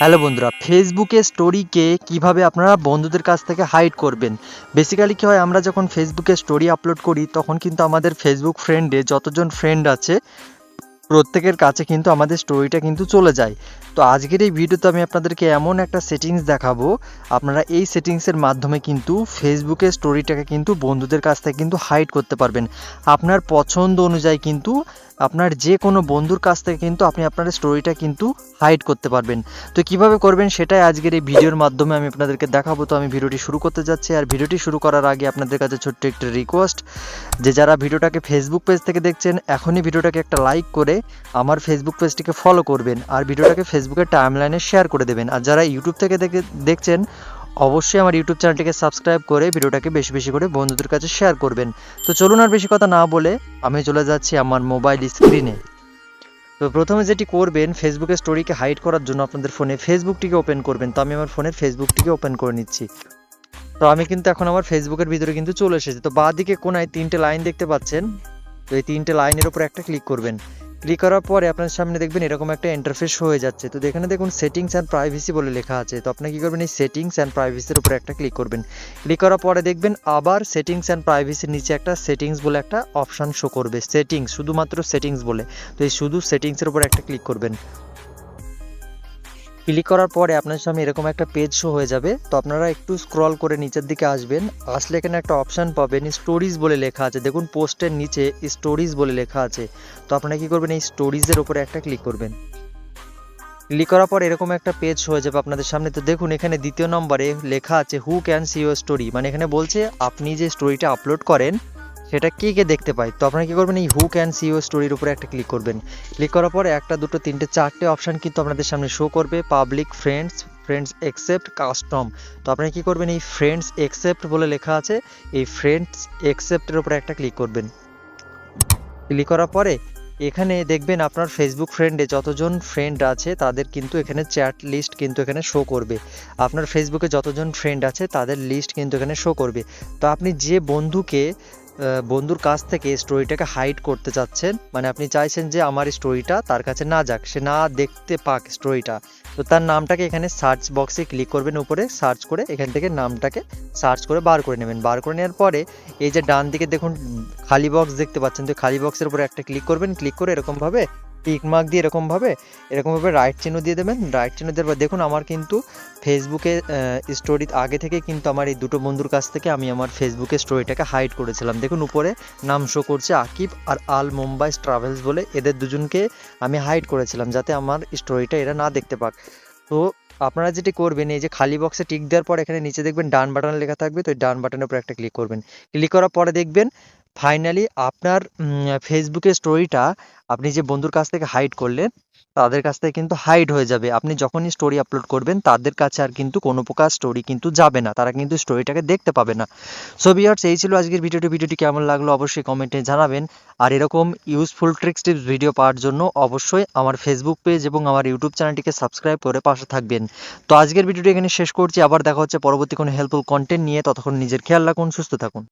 Hello বন্ধুরা, ফেসবুকে স্টোরিকে কিভাবে আপনারা বন্ধুদের কাছ থেকে হাইড করবেন। বেসিক্যালি কী হয়, আমরা যখন ফেসবুকে স্টোরি আপলোড করি তখন কিন্তু আমাদের ফেসবুক ফ্রেন্ডে যতজন ফ্রেন্ড আছে প্রত্যেকের কাছে কিন্তু আমাদের স্টোরিটা কিন্তু চলে যায়। তো আজকের এই ভিডিওতে আমি আপনাদেরকে এমন একটা সেটিংস দেখাবো, আপনারা এই সেটিংসের মাধ্যমে কিন্তু ফেসবুকের স্টোরিটাকে কিন্তু বন্ধুদের কাছ থেকে কিন্তু হাইড করতে পারবেন। আপনার পছন্দ অনুযায়ী কিন্তু আপনার যে কোনো বন্ধুর কাছ থেকে কিন্তু আপনি আপনার স্টোরিটা কিন্তু হাইড করতে পারবেন। তো কিভাবে করবেন সেটাই আজকের এই ভিডিওর মাধ্যমে আমি আপনাদেরকে দেখাবো। তো আমি ভিডিওটি শুরু করতে যাচ্ছি, আর ভিডিওটি শুরু করার আগে আপনাদের কাছে ছোট্ট একটা রিকোয়েস্ট, যে যারা ভিডিওটাকে ফেসবুক পেজ থেকে দেখছেন এখনই ভিডিওটাকে একটা লাইক করে আমার ফেসবুক পেজটিকে ফলো করবেন, আর ভিডিওটাকে ফেসবুকের টাইমলাইনে শেয়ার করে দেবেন। আর যারা ইউটিউব থেকে দেখছেন অবশ্যই আমার ইউটিউব চ্যানেলটিকে সাবস্ক্রাইব করে ভিডিওটাকে বেশি বেশি করে বন্ধুদের কাছে শেয়ার করবেন। তো চলুন আর বেশি কথা না বলে আমি চলে যাচ্ছি আমার মোবাইল স্ক্রিনে। তো প্রথমে যেটি করবেন, ফেসবুকের স্টোরিকে হাইড করার জন্য আপনাদের ফোনে ফেসবুকটিকে ওপেন করবেন। তো আমি আমার ফোনের ফেসবুকটিকে ওপেন করে নিচ্ছি। তো আমি কিন্তু এখন আমার ফেসবুকের ভিতরে কিন্তু চলে এসেছি। তো বাঁ দিকে কোনায় 3টে লাইন দেখতে পাচ্ছেন। তো এই 3টে লাইনের উপর একটা ক্লিক করবেন। ক্লিক করার পরে আপনার সামনে দেখবেন এরকম একটা ইন্টারফেস হয়ে যাচ্ছে। তো এখানে দেখুন সেটিংস অ্যান্ড প্রাইভেসি বলে লেখা আছে। তো আপনি কি করবেন, এই সেটিংস অ্যান্ড প্রাইভেসির উপর একটা ক্লিক করবেন। ক্লিক করার পরে দেখবেন আবার সেটিংস অ্যান্ড প্রাইভেসির নিচে একটা সেটিংস বলে একটা অপশান শো করবে, সেটিংস, শুধুমাত্র সেটিংস বলে। তো এই শুধু সেটিংসের উপর একটা ক্লিক করবেন। ক্লিক করার পরে আপনার সামনে এরকম একটা পেজ শো হয়ে যাবে। তো আপনারা একটু স্ক্রল করে নিচের দিকে আসবেন, আসলে এখানে একটা অপশান পাবেন স্টোরিজ বলে লেখা আছে। দেখুন পোস্টের নিচে স্টোরিজ বলে লেখা আছে। তো আপনারা কি করবেন, এই স্টোরিজের উপরে একটা ক্লিক করবেন। ক্লিক করার পর এরকম একটা পেজ হয়ে যাবে আপনাদের সামনে। তো দেখুন এখানে দ্বিতীয় নম্বরে লেখা আছে who can see your story, মানে এখানে বলছে আপনি যে স্টোরিটা আপলোড করেন সেটা কে কে দেখতে পায়। তো আপনারা কি করবেন, এই হু ক্যান সি ইউর স্টোরির উপরে একটা ক্লিক করবেন। ক্লিক করার পরে একটা, দুটো, তিনটে, চারটে অপশান কিন্তু আপনাদের সামনে শো করবে, public, friends, friends except, custom. তো আপনারা কি করবেন, এই ফ্রেন্ডস এক্সেপ্ট বলে লেখা আছে, এই ফ্রেন্ডস এক্সেপ্টের উপরে একটা ক্লিক করবেন। ক্লিক করার পরে এখানে দেখবেন আপনার ফেসবুক ফ্রেন্ডে যতজন ফ্রেন্ড আছে তাদের কিন্তু এখানে চ্যাট লিস্ট কিন্তু এখানে শো করবে। আপনার ফেসবুকে যতজন ফ্রেন্ড আছে তাদের লিস্ট কিন্তু এখানে শো করবে। তো আপনি যে বন্ধুর কাছ থেকে স্টোরিটাকে হাইড করতে চাচ্ছেন, মানে আপনি চাইছেন যে আমার স্টোরিটা তার কাছে না যাক, সে না দেখতে পাক স্টোরিটা, তো তার নামটাকে এখানে সার্চ বক্সে ক্লিক করবেন, উপরে সার্চ করে এখান থেকে নামটাকে সার্চ করে বার করে নেবেন। বার করে নেওয়ার পরে এই যে ডান দিকে দেখুন খালি বক্স দেখতে পাচ্ছেন, তো খালি বক্সের উপরে একটা ক্লিক করবেন। ক্লিক করে এরকমভাবে টিক মার্ক দিয়ে এরকমভাবে রাইট চিহ্ন দিয়ে দেবেন। রাইট চিহ্ন দেওয়ার পর দেখুন আমার কিন্তু ফেসবুকে স্টোরি আগে থেকে কিন্তু আমার এই দুটো বন্ধুর কাছ থেকে আমি আমার ফেসবুকে স্টোরিটাকে হাইড করেছিলাম। দেখুন উপরে নাম শো করছে আকিব আর আল মুম্বাই ট্রাভেলস বলে, এদের দুজনকে আমি হাইড করেছিলাম যাতে আমার স্টোরিটা এরা না দেখতে পাক। তো আপনারা যেটি করবেন, এই যে খালি বক্সে টিক দেওয়ার পর এখানে নিচে দেখবেন ডান বাটন লেখা থাকবে, তো এই ডান বাটনের উপর একটা ক্লিক করবেন। ক্লিক করার পরে দেখবেন ফাইনালি আপনার ফেসবুকের স্টোরিটা আপনি যে বন্ধুর কাছ থেকে হাইড করলেন তাদের কাছ থেকে কিন্তু হাইড হয়ে যাবে। আপনি যখনই স্টোরি আপলোড করবেন তাদের কাছে আর কিন্তু কোনো প্রকার স্টোরি কিন্তু যাবে না, তারা কিন্তু স্টোরিটাকে দেখতে পাবে না। সো ভিউয়ার্স, এই ছিল আজকের ভিডিওটি কেমন লাগলো অবশ্যই কমেন্টে জানাবেন। আর এরকম ইউজফুল ট্রিক্স টিপস ভিডিও পাওয়ার জন্য অবশ্যই আমার ফেসবুক পেজ এবং আমার ইউটিউব চ্যানেলটিকে সাবস্ক্রাইব করে পাশে থাকবেন। তো আজকের ভিডিওটি এখানে শেষ করছি, আবার দেখা হচ্ছে পরবর্তী কোনো হেল্পফুল কন্টেন্ট নিয়ে। ততক্ষণ নিজের খেয়াল রাখুন, সুস্থ থাকুন।